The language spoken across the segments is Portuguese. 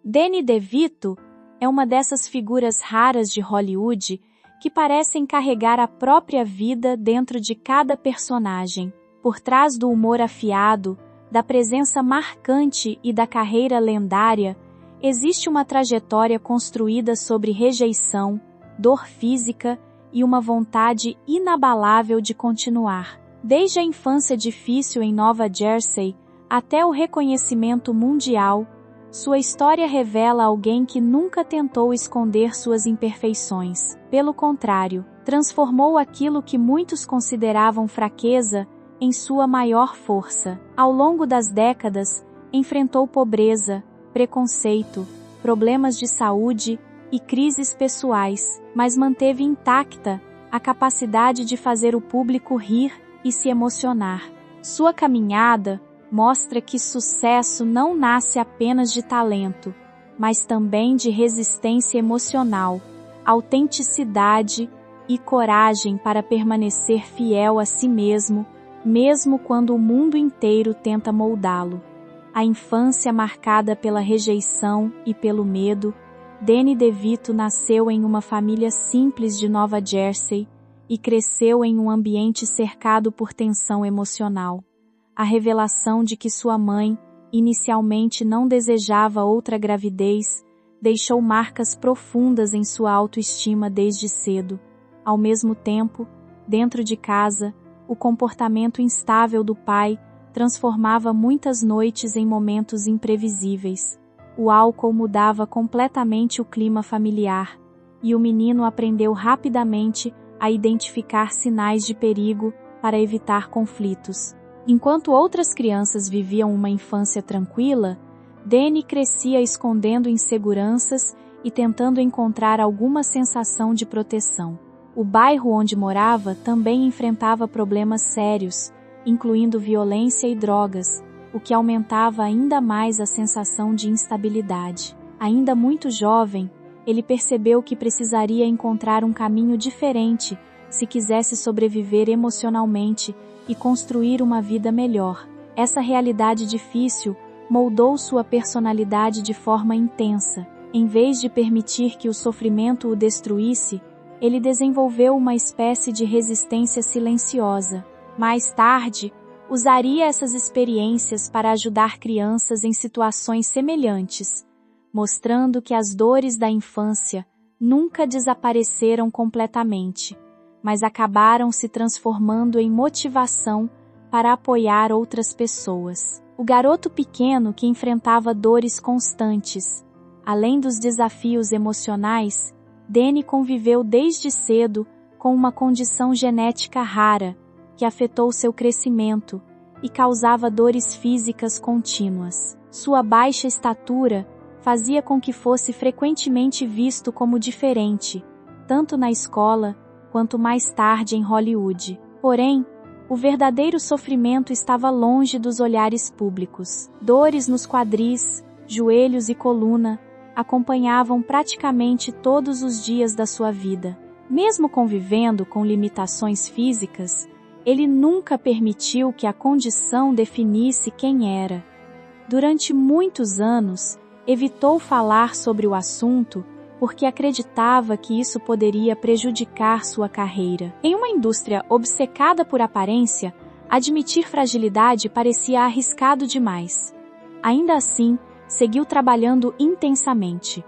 Danny DeVito é uma dessas figuras raras de Hollywood que parecem carregar a própria vida dentro de cada personagem. Por trás do humor afiado, da presença marcante e da carreira lendária, existe uma trajetória construída sobre rejeição, dor física e uma vontade inabalável de continuar. Desde a infância difícil em Nova Jersey até o reconhecimento mundial, sua história revela alguém que nunca tentou esconder suas imperfeições. Pelo contrário, transformou aquilo que muitos consideravam fraqueza em sua maior força. Ao longo das décadas, enfrentou pobreza, preconceito, problemas de saúde e crises pessoais, mas manteve intacta a capacidade de fazer o público rir e se emocionar. Sua caminhada mostra que sucesso não nasce apenas de talento, mas também de resistência emocional, autenticidade e coragem para permanecer fiel a si mesmo, mesmo quando o mundo inteiro tenta moldá-lo. A infância marcada pela rejeição e pelo medo, Danny DeVito nasceu em uma família simples de Nova Jersey e cresceu em um ambiente cercado por tensão emocional. A revelação de que sua mãe, inicialmente não desejava outra gravidez, deixou marcas profundas em sua autoestima desde cedo. Ao mesmo tempo, dentro de casa, o comportamento instável do pai transformava muitas noites em momentos imprevisíveis. O álcool mudava completamente o clima familiar, e o menino aprendeu rapidamente a identificar sinais de perigo para evitar conflitos. Enquanto outras crianças viviam uma infância tranquila, Danny crescia escondendo inseguranças e tentando encontrar alguma sensação de proteção. O bairro onde morava também enfrentava problemas sérios, incluindo violência e drogas, o que aumentava ainda mais a sensação de instabilidade. Ainda muito jovem, ele percebeu que precisaria encontrar um caminho diferente se quisesse sobreviver emocionalmente e construir uma vida melhor. Essa realidade difícil moldou sua personalidade de forma intensa. Em vez de permitir que o sofrimento o destruísse, ele desenvolveu uma espécie de resistência silenciosa. Mais tarde, usaria essas experiências para ajudar crianças em situações semelhantes, mostrando que as dores da infância nunca desapareceram completamente, mas acabaram se transformando em motivação para apoiar outras pessoas. O garoto pequeno que enfrentava dores constantes, além dos desafios emocionais, Danny conviveu desde cedo com uma condição genética rara, que afetou seu crescimento e causava dores físicas contínuas. Sua baixa estatura fazia com que fosse frequentemente visto como diferente, tanto na escola quanto mais tarde em Hollywood. Porém, o verdadeiro sofrimento estava longe dos olhares públicos. Dores nos quadris, joelhos e coluna acompanhavam praticamente todos os dias da sua vida. Mesmo convivendo com limitações físicas, ele nunca permitiu que a condição definisse quem era. Durante muitos anos, evitou falar sobre o assunto porque acreditava que isso poderia prejudicar sua carreira. Em uma indústria obcecada por aparência, admitir fragilidade parecia arriscado demais. Ainda assim, seguiu trabalhando intensamente.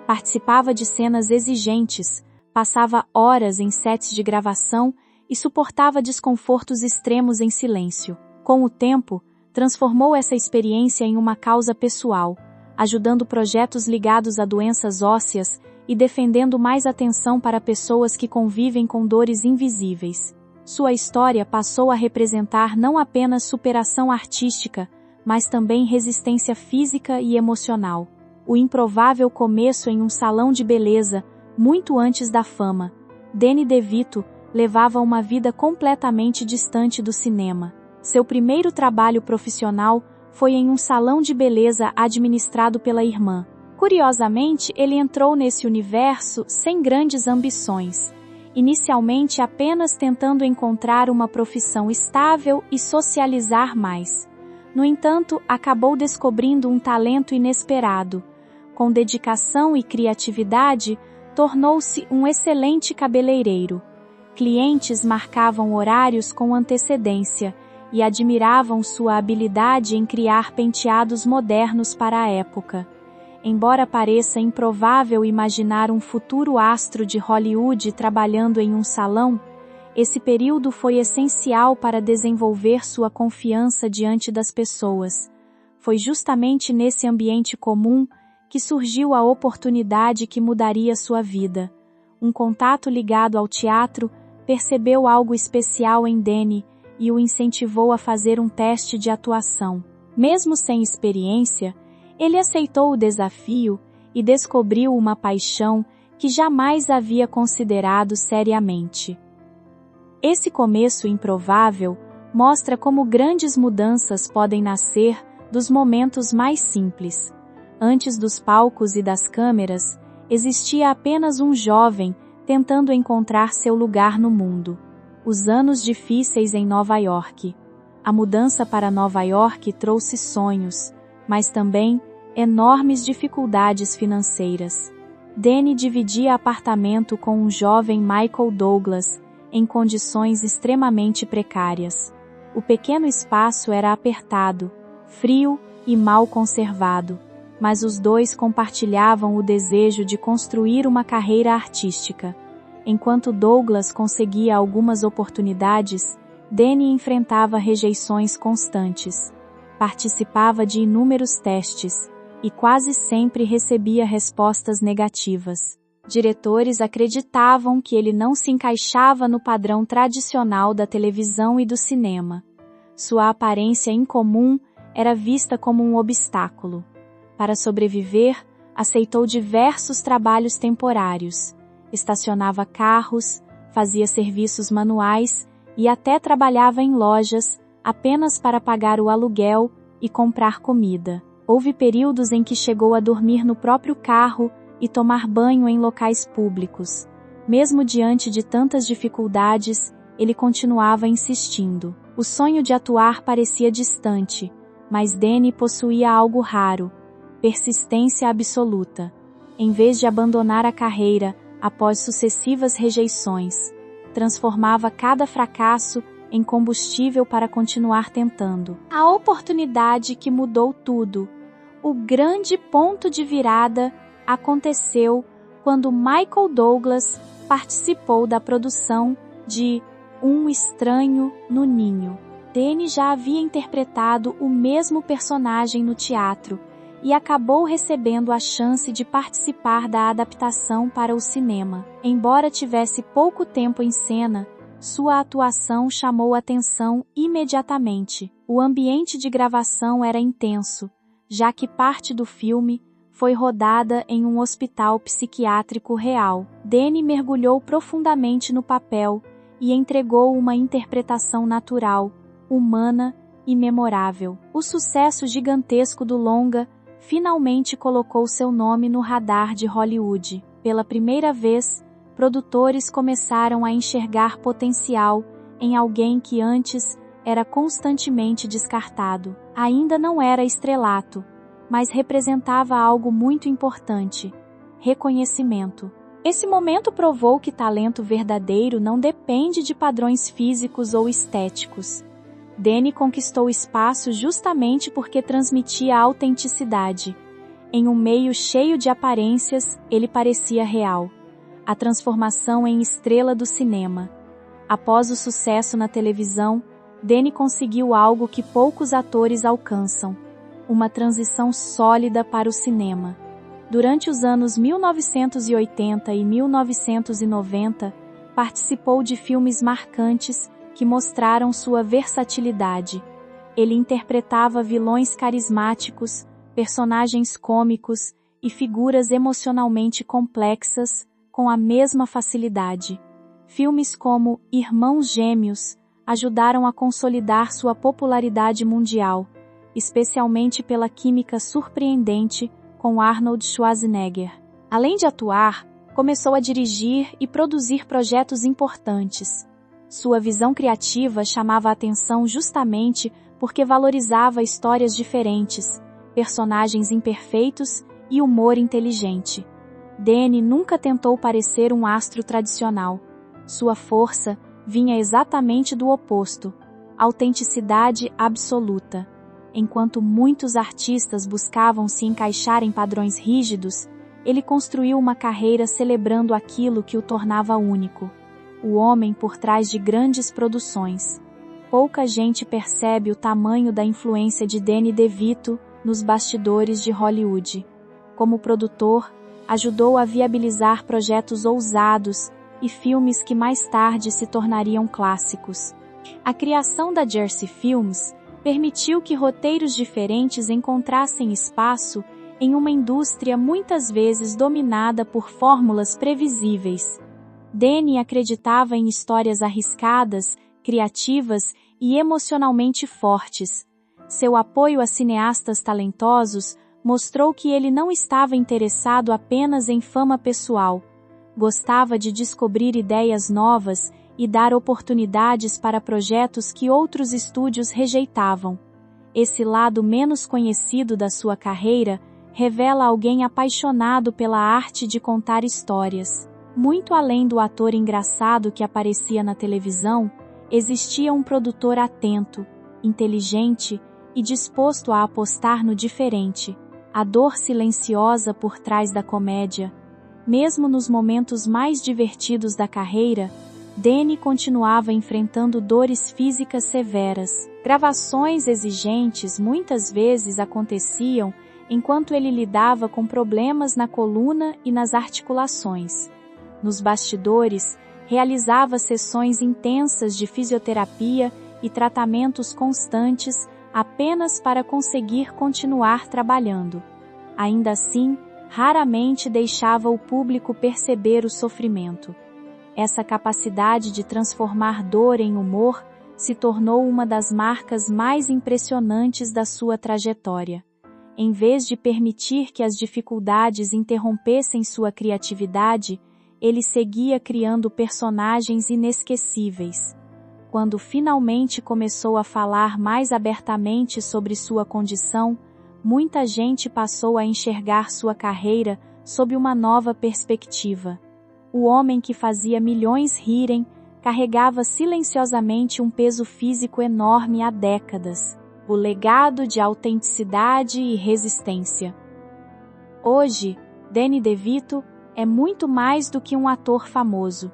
Participava de cenas exigentes, passava horas em sets de gravação e suportava desconfortos extremos em silêncio. Com o tempo, transformou essa experiência em uma causa pessoal, ajudando projetos ligados a doenças ósseas e defendendo mais atenção para pessoas que convivem com dores invisíveis. Sua história passou a representar não apenas superação artística, mas também resistência física e emocional. O improvável começo em um salão de beleza, muito antes da fama, Danny DeVito levava uma vida completamente distante do cinema. Seu primeiro trabalho profissional foi em um salão de beleza administrado pela irmã. Curiosamente, ele entrou nesse universo sem grandes ambições, inicialmente apenas tentando encontrar uma profissão estável e socializar mais. No entanto, acabou descobrindo um talento inesperado. Com dedicação e criatividade, tornou-se um excelente cabeleireiro. Clientes marcavam horários com antecedência e admiravam sua habilidade em criar penteados modernos para a época. Embora pareça improvável imaginar um futuro astro de Hollywood trabalhando em um salão, esse período foi essencial para desenvolver sua confiança diante das pessoas. Foi justamente nesse ambiente comum que surgiu a oportunidade que mudaria sua vida. Um contato ligado ao teatro percebeu algo especial em Danny e o incentivou a fazer um teste de atuação. Mesmo sem experiência, ele aceitou o desafio e descobriu uma paixão que jamais havia considerado seriamente. Esse começo improvável mostra como grandes mudanças podem nascer dos momentos mais simples. Antes dos palcos e das câmeras, existia apenas um jovem tentando encontrar seu lugar no mundo. Os anos difíceis em Nova York. A mudança para Nova York trouxe sonhos, mas também enormes dificuldades financeiras. Danny dividia apartamento com um jovem Michael Douglas, em condições extremamente precárias. O pequeno espaço era apertado, frio e mal conservado, mas os dois compartilhavam o desejo de construir uma carreira artística. Enquanto Douglas conseguia algumas oportunidades, Danny enfrentava rejeições constantes. Participava de inúmeros testes e quase sempre recebia respostas negativas. Diretores acreditavam que ele não se encaixava no padrão tradicional da televisão e do cinema. Sua aparência incomum era vista como um obstáculo. Para sobreviver, aceitou diversos trabalhos temporários. Estacionava carros, fazia serviços manuais e até trabalhava em lojas apenas para pagar o aluguel e comprar comida. Houve períodos em que chegou a dormir no próprio carro e tomar banho em locais públicos. Mesmo diante de tantas dificuldades, ele continuava insistindo. O sonho de atuar parecia distante, mas Danny possuía algo raro: persistência absoluta. Em vez de abandonar a carreira após sucessivas rejeições, transformava cada fracasso em combustível para continuar tentando. A oportunidade que mudou tudo. O grande ponto de virada aconteceu quando Michael Douglas participou da produção de Um Estranho no Ninho. Danny já havia interpretado o mesmo personagem no teatro e acabou recebendo a chance de participar da adaptação para o cinema. Embora tivesse pouco tempo em cena, sua atuação chamou atenção imediatamente. O ambiente de gravação era intenso, já que parte do filme foi rodada em um hospital psiquiátrico real. Danny mergulhou profundamente no papel e entregou uma interpretação natural, humana e memorável. O sucesso gigantesco do longa finalmente colocou seu nome no radar de Hollywood. Pela primeira vez, produtores começaram a enxergar potencial em alguém que antes era constantemente descartado. Ainda não era estrelato, mas representava algo muito importante: reconhecimento. Esse momento provou que talento verdadeiro não depende de padrões físicos ou estéticos. Danny conquistou espaço justamente porque transmitia autenticidade. Em um meio cheio de aparências, ele parecia real. A transformação em estrela do cinema. Após o sucesso na televisão, Danny conseguiu algo que poucos atores alcançam: uma transição sólida para o cinema. Durante os anos 1980 e 1990, participou de filmes marcantes que mostraram sua versatilidade. Ele interpretava vilões carismáticos, personagens cômicos e figuras emocionalmente complexas com a mesma facilidade. Filmes como Irmãos Gêmeos ajudaram a consolidar sua popularidade mundial, especialmente pela química surpreendente com Arnold Schwarzenegger. Além de atuar, começou a dirigir e produzir projetos importantes. Sua visão criativa chamava a atenção justamente porque valorizava histórias diferentes, personagens imperfeitos e humor inteligente. Danny nunca tentou parecer um astro tradicional. Sua força vinha exatamente do oposto, autenticidade absoluta. Enquanto muitos artistas buscavam se encaixar em padrões rígidos, ele construiu uma carreira celebrando aquilo que o tornava único, o homem por trás de grandes produções. Pouca gente percebe o tamanho da influência de Danny DeVito nos bastidores de Hollywood. Como produtor, ajudou a viabilizar projetos ousados e filmes que mais tarde se tornariam clássicos. A criação da Jersey Films permitiu que roteiros diferentes encontrassem espaço em uma indústria muitas vezes dominada por fórmulas previsíveis. Danny acreditava em histórias arriscadas, criativas e emocionalmente fortes. Seu apoio a cineastas talentosos mostrou que ele não estava interessado apenas em fama pessoal. Gostava de descobrir ideias novas e dar oportunidades para projetos que outros estúdios rejeitavam. Esse lado menos conhecido da sua carreira revela alguém apaixonado pela arte de contar histórias. Muito além do ator engraçado que aparecia na televisão, existia um produtor atento, inteligente e disposto a apostar no diferente, a dor silenciosa por trás da comédia. Mesmo nos momentos mais divertidos da carreira, Danny continuava enfrentando dores físicas severas. Gravações exigentes muitas vezes aconteciam enquanto ele lidava com problemas na coluna e nas articulações. Nos bastidores, realizava sessões intensas de fisioterapia e tratamentos constantes apenas para conseguir continuar trabalhando. Ainda assim, raramente deixava o público perceber o sofrimento. Essa capacidade de transformar dor em humor se tornou uma das marcas mais impressionantes da sua trajetória. Em vez de permitir que as dificuldades interrompessem sua criatividade, ele seguia criando personagens inesquecíveis. Quando finalmente começou a falar mais abertamente sobre sua condição, muita gente passou a enxergar sua carreira sob uma nova perspectiva. O homem que fazia milhões rirem carregava silenciosamente um peso físico enorme há décadas, o legado de autenticidade e resistência. Hoje, Danny DeVito é muito mais do que um ator famoso.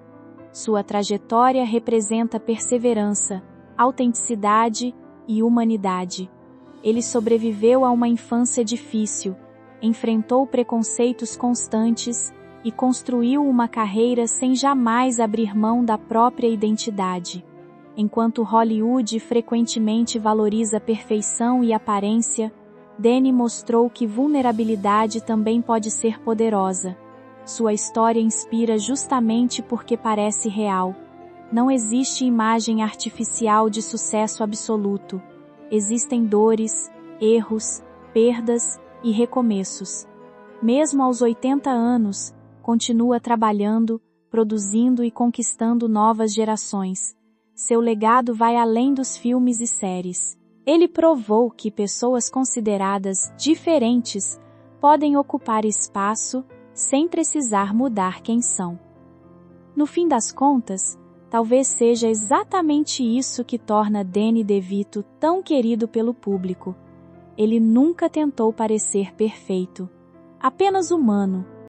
Sua trajetória representa perseverança, autenticidade e humanidade. Ele sobreviveu a uma infância difícil, enfrentou preconceitos constantes e construiu uma carreira sem jamais abrir mão da própria identidade. Enquanto Hollywood frequentemente valoriza perfeição e aparência, Danny mostrou que vulnerabilidade também pode ser poderosa. Sua história inspira justamente porque parece real. Não existe imagem artificial de sucesso absoluto. Existem dores, erros, perdas e recomeços. Mesmo aos 80 anos, continua trabalhando, produzindo e conquistando novas gerações. Seu legado vai além dos filmes e séries. Ele provou que pessoas consideradas diferentes podem ocupar espaço sem precisar mudar quem são. No fim das contas, talvez seja exatamente isso que torna Danny DeVito tão querido pelo público. Ele nunca tentou parecer perfeito, apenas humano,